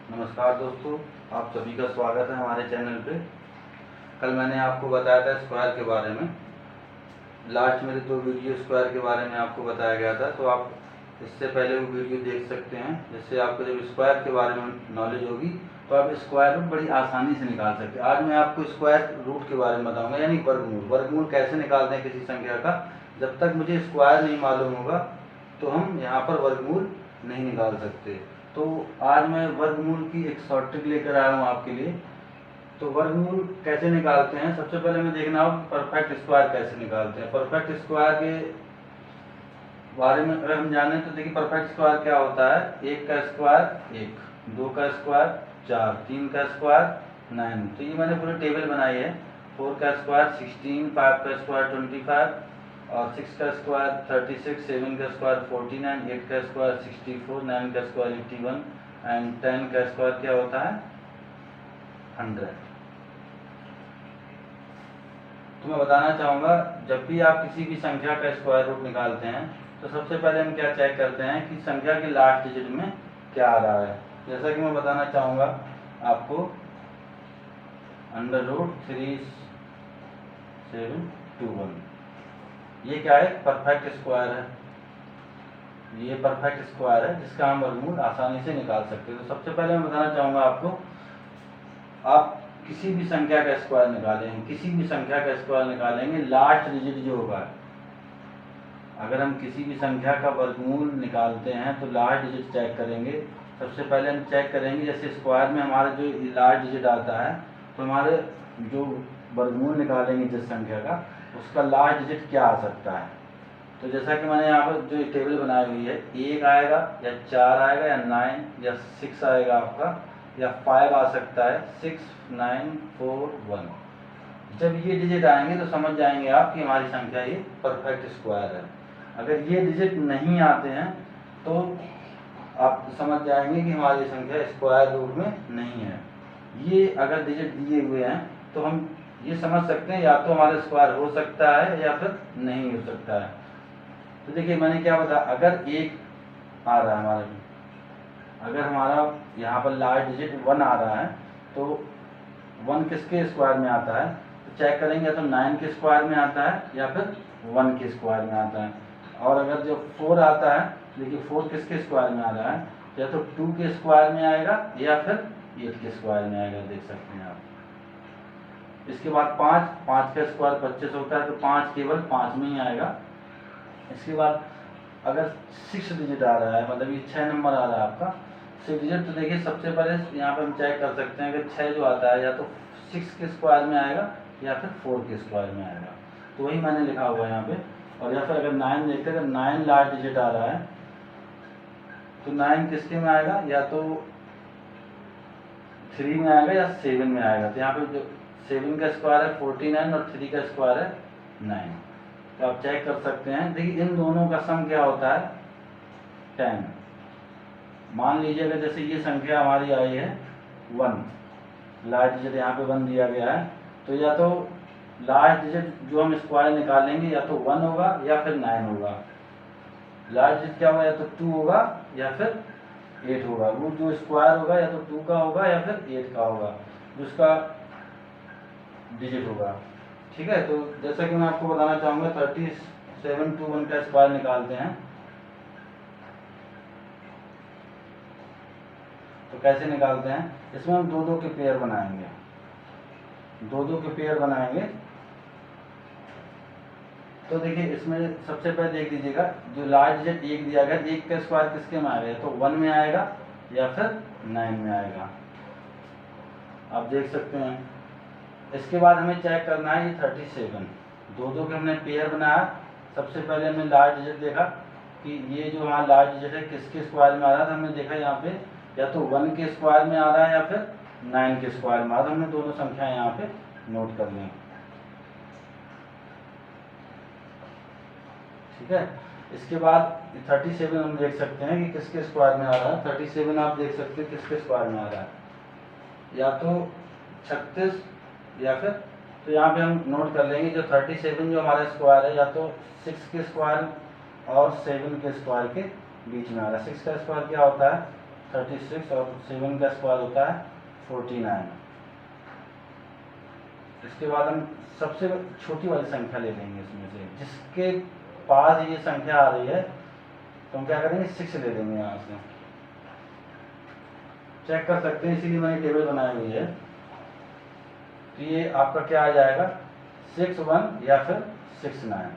नमस्कार दोस्तों, आप सभी का स्वागत है हमारे चैनल पे। कल मैंने आपको बताया था स्क्वायर के बारे में। लास्ट मेरे 2 वीडियो स्क्वायर के बारे में आपको बताया गया था, तो आप इससे पहले वो वीडियो देख सकते हैं, जिससे आपको जब स्क्वायर के बारे में नॉलेज होगी तो आप स्क्वायर रूट बड़ी आसानी से निकाल सकते हैं। आज मैं आपको स्क्वायर रूट के बारे में बताऊँगा, यानी वर्गमूल। वर्गमूल कैसे निकालते हैं किसी संख्या का। जब तक मुझे स्क्वायर नहीं मालूम होगा तो हम यहाँ पर वर्गमूल नहीं निकाल सकते। तो आज मैं वर्गमूल की एक शॉर्ट ट्रिक लेकर आया हूँ आपके लिए। तो वर्गमूल कैसे निकालते हैं, सबसे पहले हमें देखना होगा परफेक्ट स्क्वायर कैसे निकालते हैं। परफेक्ट स्क्वायर के बारे में अगर हम जानें तो देखिए, परफेक्ट स्क्वायर क्या होता है। 1 का स्क्वायर 1, 2 का स्क्वायर 4, 3 का स्क्वायर 9। तो ये मैंने पूरी टेबल बनाई है। 4 का स्क्वायर 16, 5 का स्क्वायर 25 और 6 का स्क्वायर 36, 7 का स्क्वायर 49, 8 का स्क्वायर 64, 9 का स्क्वायर 81 एंड 10 का स्क्वायर क्या होता है 100। तो मैं बताना चाहूँगा, जब भी आप किसी भी संख्या का स्क्वायर रूट निकालते हैं तो सबसे पहले हम क्या चेक करते हैं कि संख्या के लास्ट डिजिट में क्या आ रहा है। जैसा कि मैं बताना चाहूँगा आपको, √3721 ये क्या है, परफेक्ट स्क्वायर है। ये परफेक्ट स्क्वायर है जिसका हम वर्गमूल आसानी से निकाल सकते हैं। तो सबसे पहले मैं बताना चाहूँगा आपको, आप किसी भी संख्या का स्क्वायर निकालेंगे, किसी भी संख्या का स्क्वायर निकालेंगे, लास्ट डिजिट जो होगा, अगर हम किसी भी संख्या का वर्गमूल निकालते हैं तो लास्ट डिजिट चेक करेंगे। सबसे पहले हम चेक करेंगे, जैसे स्क्वायर में हमारा जो लास्ट डिजिट आता है, तो हमारे जो वर्गमूल निकालेंगे जिस संख्या का, उसका लास्ट डिजिट क्या आ सकता है। तो जैसा कि मैंने यहाँ पर जो टेबल बनाई हुई है, 1 आएगा या 4 आएगा या 9 या 6 आएगा आपका, या 5 आ सकता है, 6, 9, 4, 1। जब ये डिजिट आएंगे तो समझ जाएंगे आप कि हमारी संख्या ये परफेक्ट स्क्वायर है। अगर ये डिजिट नहीं आते हैं तो आप समझ जाएंगे कि हमारी संख्या स्क्वायर रूट में नहीं है। ये अगर डिजिट दिए हुए हैं तो हम ये समझ सकते हैं या तो हमारा स्क्वायर हो सकता है या फिर नहीं हो सकता है। तो देखिए मैंने क्या बताया, अगर 1 आ रहा है हमारे में, अगर हमारा यहाँ पर लास्ट डिजिट 1 आ रहा है तो 1 किसके स्क्वायर में आता है, तो चेक करेंगे तो 9 के स्क्वायर में आता है या फिर 1 के स्क्वायर में आता है। और अगर जो 4 आता है, देखिए 4 किसके स्क्वायर में आ रहा है, या तो 2 के स्क्वायर में आएगा या फिर 8 के स्क्वायर में आएगा, देख सकते हैं आप। इसके बाद 5 का स्क्वायर 25 होता है, तो 5 केवल 5 में ही आएगा। इसके बाद अगर 6 डिजिट आ रहा है, मतलब ये 6 नंबर आ रहा है आपका 6 डिजिट, तो देखिए सबसे पहले यहाँ पर हम चेक कर सकते हैं कि 6 जो आता है या तो 6 के स्क्वायर में आएगा या फिर 4 के स्क्वायर में आएगा। तो वही मैंने लिखा हुआ है यहाँ पे। और या फिर अगर 9 देखते हैं, अगर 9 लास्ट डिजिट आ रहा है तो 9 किसके में आएगा, या तो 3 में आएगा या 7 में आएगा। तो यहाँ पे जो 7 का स्क्वायर है 49 और 3 का स्क्वायर है 9। तो आप चेक कर सकते हैं। देखिए इन दोनों का सम क्या होता है 10। मान लीजिए अगर जैसे ये संख्या हमारी आई है 1, लास्ट डिजिट यहाँ पे 1 दिया गया है, तो या तो लास्ट डिजिट जो हम स्क्वायर निकालेंगे या तो 1 होगा या फिर 9 होगा। लास्ट डिजिट क्या होगा, या तो 2 होगा या फिर 8 होगा। वो जो स्क्वायर होगा या तो 2 का होगा या फिर 8 का होगा, जिसका डिजिट होगा। ठीक है, तो जैसा कि मैं आपको बताना चाहूँगा 3721 का स्क्वायर निकालते हैं। तो कैसे निकालते हैं, इसमें हम 2-2 के पेयर बनाएंगे, 2-2 के पेयर बनाएंगे। तो देखिए इसमें सबसे पहले देख लीजिएगा, जो लास्ट डिजिट 1 दिया गया, 1 का स्क्वायर किसके में आएगा, तो 1 में आएगा या फिर 9 में आएगा, आप देख सकते हैं। इसके बाद हमें चेक करना है ये 37, 2-2 के हमने पेयर बनाया। सबसे पहले हमने लास्ट डिजिट देखा कि ये जो हमारा लास्ट डिजिट है किसके स्क्वायर में आ रहा था, हमने देखा यहाँ पे या तो 1 के स्क्वायर में आ रहा है या फिर 9 के स्क्वायर में आ रहा है। हमने दोनों संख्याएं यहाँ पे नोट कर ली। ठीक है, इसके बाद 37 हम देख सकते हैं कि किसके स्क्वायर में आ रहा है। 37 आप देख सकते हैं किसके स्क्वायर में आ रहा है, या तो 36 या फिर, तो यहाँ पे हम नोट कर लेंगे जो 37 जो हमारा स्क्वायर है या तो 6 के स्क्वायर और 7 के स्क्वायर के बीच में आ रहा है। 6 का स्क्वायर क्या होता है 36 और 7 का स्क्वायर होता है 49। इसके बाद हम सबसे छोटी वाली संख्या ले लेंगे इसमें से, जिसके पास ये संख्या आ रही है तो हम क्या करेंगे 6 ले लेंगे यहाँ से। चेक कर सकते हैं, इसीलिए मैंने टेबल बनाई हुई है। तो ये आपका क्या आ जाएगा 61 या फिर 69।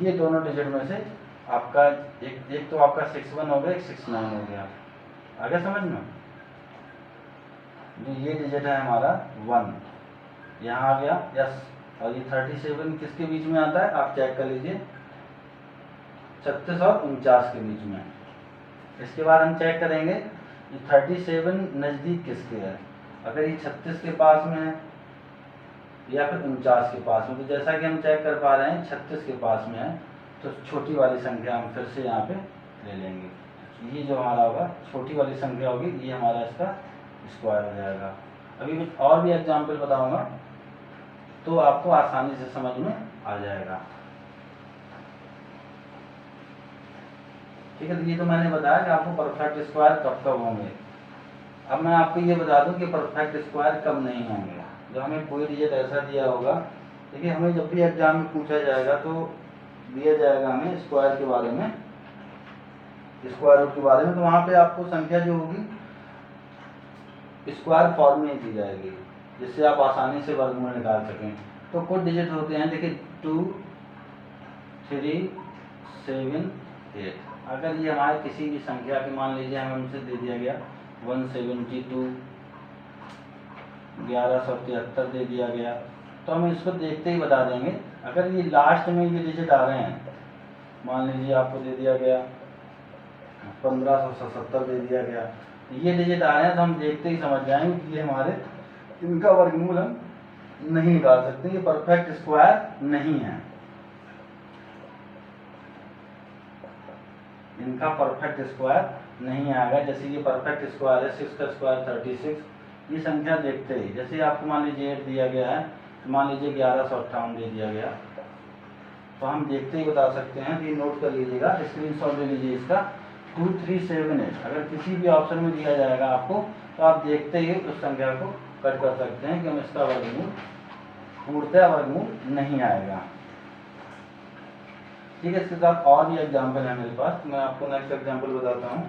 ये दोनों डिजिट में से आपका एक तो आपका 61 हो गया, एक 69 हो गया। आगे समझ में? जो ये डिजिट है हमारा 1 यहाँ आ गया, यस। और ये 37 किसके बीच में आता है आप चेक कर लीजिए, 36 और 49 के बीच में। इसके बाद हम चेक करेंगे ये 37 नज़दीक किसके है। अगर ये 36 के पास में है या फिर 49 के पास में, तो जैसा कि हम चेक कर पा रहे हैं 36 के पास में है, तो छोटी वाली संख्या हम फिर से यहाँ पे ले लेंगे। ये जो हमारा होगा छोटी वाली संख्या होगी, ये हमारा इसका स्क्वायर हो जाएगा। अभी कुछ और भी एग्जाम्पल बताऊंगा तो आपको आसानी से समझ में आ जाएगा। ठीक है, तो ये तो मैंने बताया कि आपको परफेक्ट स्क्वायर कब कब होंगे। अब मैं आपको ये बता दूं कि परफेक्ट स्क्वायर कब नहीं होंगे। जब हमें कोई डिजिट ऐसा दिया होगा, देखिए हमें जब भी एग्जाम में पूछा जाएगा तो दिया जाएगा हमें स्क्वायर के बारे में, स्क्वायर रूट के बारे में, तो वहाँ पे आपको संख्या जो होगी स्क्वायर फॉर्म में दी जाएगी, जिससे आप आसानी से वर्गमूल निकाल सकें। तो कुछ डिजिट होते हैं, देखिए 2, 3, 7, 8। अगर ये हमारे किसी भी संख्या के मान लीजिए हमें उनसे दे दिया गया 172, 1173 दे दिया गया, तो हम इसको देखते ही बता देंगे। अगर ये लास्ट में ये डिजिट आ रहे हैं, मान लीजिए आपको दे दिया गया 1577 दे दिया गया, ये डिजिट आ रहे हैं तो हम देखते ही समझ जाएंगे कि ये हमारे इनका वर्गमूल हम नहीं निकाल सकते, ये परफेक्ट स्क्वायर नहीं है, इनका परफेक्ट स्क्वायर नहीं आएगा। जैसे ये परफेक्ट स्क्वायर है 6 का स्क्वायर 36, ये संख्या देखते ही, जैसे आपको मान लीजिए 8 दिया गया है, तो मान लीजिए 1158 दे दिया गया, तो हम देखते ही बता सकते हैं। कि नोट कर लीजिएगा, स्क्रीनशॉट ले लीजिए इसका, 2378 अगर किसी भी ऑप्शन में दिया जाएगा आपको, तो आप देखते ही उस संख्या को कट कर सकते हैं कि हम इसका वर्गमूल पूर्णतः वर्गमूल नहीं आएगा। ठीक है, इसके साथ और भी एग्जाम्पल है मेरे पास, मैं आपको नेक्स्ट एग्जाम्पल बताता हूँ।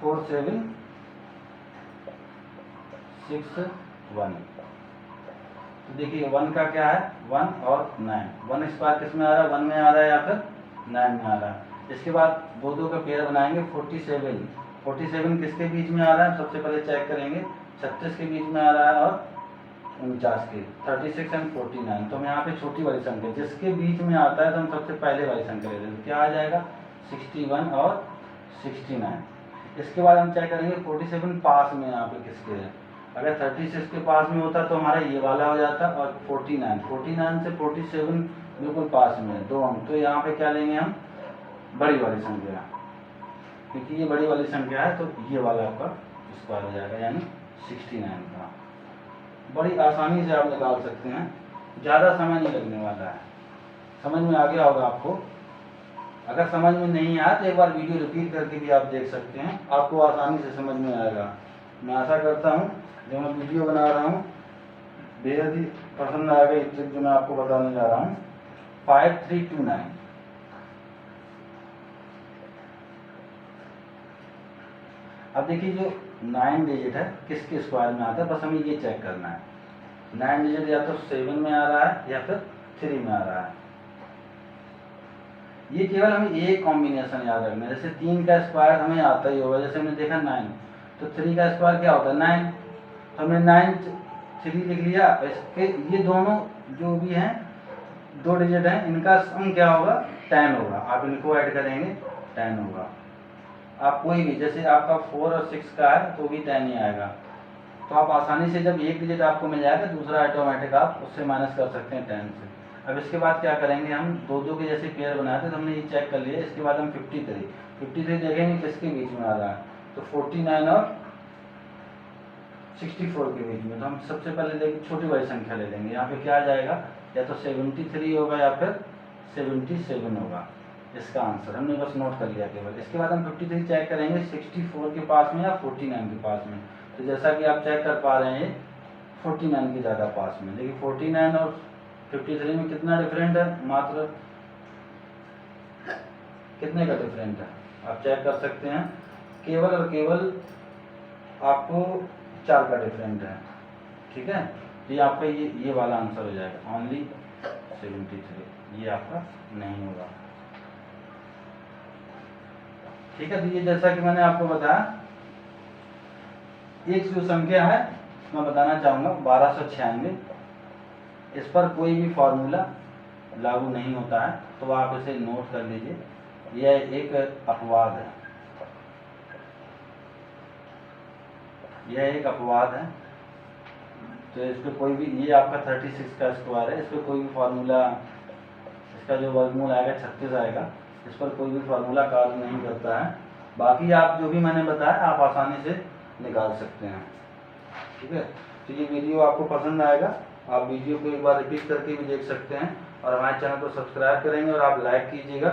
4761। तो देखिए 1 का क्या है 1 और 9, 1 स्क्वायर किस में आ रहा है 1 में आ रहा है या फिर 9 में आ रहा है। इसके बाद दो का पेयर बनाएंगे 47 किसके बीच में आ रहा है, सबसे पहले चेक करेंगे 36 के बीच में आ रहा है और 49 के, 36 एंड 49। तो हम यहाँ पे छोटी वाली संख्या जिसके बीच में आता है तो हम सबसे पहले वाली संख्या ले लेंगे, क्या आ जाएगा 61 और 69। इसके बाद हम चेक करेंगे 47 पास में यहाँ पे किसके है। अगर 36 के पास में होता तो हमारा ये वाला हो जाता, और 49 से 47 बिल्कुल पास में है 2 अंक, तो यहाँ पे क्या लेंगे हम बड़ी वाली संख्या, क्योंकि ये बड़ी वाली संख्या है तो ये वाला आपका स्क्वायर हो जाएगा, यानी 69 का। बड़ी आसानी से आप निकाल सकते हैं, ज़्यादा समय नहीं लगने वाला है। समझ में आ गया होगा आपको। अगर समझ में नहीं आया तो एक बार वीडियो रिपीट करके भी आप देख सकते हैं, आपको आसानी से समझ में आएगा। मैं आशा करता हूँ जो मैं वीडियो बना रहा हूँ बेहद ही पसंद आएगा ये ट्रिक जो मैं आपको बताने जा रहा हूँ। 5329। अब देखिए जो 9 डिजिट है किसके स्क्वायर में आता है, बस हमें ये चेक करना है। 9 डिजिट या तो 7 में आ रहा है या फिर 3 में आ रहा है। ये केवल हमें एक कॉम्बिनेशन याद रखना है। जैसे 3 का स्क्वायर हमें आता ही होगा, जैसे हमने देखा 9, तो 3 का स्क्वायर क्या होता है 9, तो हमने 9 3 लिख लिया। इसके ये दोनों जो भी हैं 2 डिजिट हैं, इनका सम क्या होगा 10 होगा। आप इनको ऐड करेंगे 10 होगा। आप कोई भी, जैसे आपका 4 और 6 का है तो भी 10 ही आएगा। तो आप आसानी से जब एक डिजिट आपको मिल जाएगा दूसरा ऑटोमेटिक आप उससे माइनस कर सकते हैं 10 से। अब इसके बाद क्या करेंगे, हम दो के जैसे पेयर बनाए थे तो हमने ये चेक कर लिया। इसके बाद हम 53 देखेंगे किसके बीच में आ रहा है, तो 49 और 64 के बीच में। तो हम सबसे पहले देखिए छोटी वाली संख्या ले लेंगे। यहाँ पे क्या आ जाएगा, या तो 73 होगा या फिर 77 होगा। इसका आंसर हमने बस नोट कर लिया केवल। इसके बाद हम 53 चेक करेंगे 64 के पास में या 49 के पास में। तो जैसा कि आप चेक कर पा रहे हैं 49 के ज़्यादा पास में। देखिए 49 और 53 में कितना डिफरेंट है, मात्र कितने का डिफरेंट है आप चेक कर सकते हैं। केवल और केवल आपको 4 का डिफरेंट है। ठीक है, तो ये आपका ये वाला आंसर हो जाएगा ओनली 73, ये आपका नहीं होगा। ठीक है, तो ये जैसा कि मैंने आपको बताया, एक जो संख्या है मैं बताना चाहूँगा 1296, इस पर कोई भी फॉर्मूला लागू नहीं होता है, तो आप इसे नोट कर लीजिए। यह एक अपवाद है, यह एक अपवाद है। तो इस पर कोई भी, ये आपका 36 का स्क्वायर है, इस पर कोई भी फार्मूला, इसका जो वर्गमूल आएगा 36 आएगा, इस पर कोई भी फार्मूला कार्य नहीं करता है। बाकी आप जो भी मैंने बताया आप आसानी से निकाल सकते हैं। ठीक है, तो ये वीडियो आपको पसंद आएगा, आप वीडियो को एक बार रिपीट करके भी देख सकते हैं और हमारे चैनल को सब्सक्राइब करेंगे और आप लाइक कीजिएगा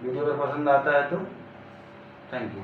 वीडियो अगर पसंद आता है तो। Thank you.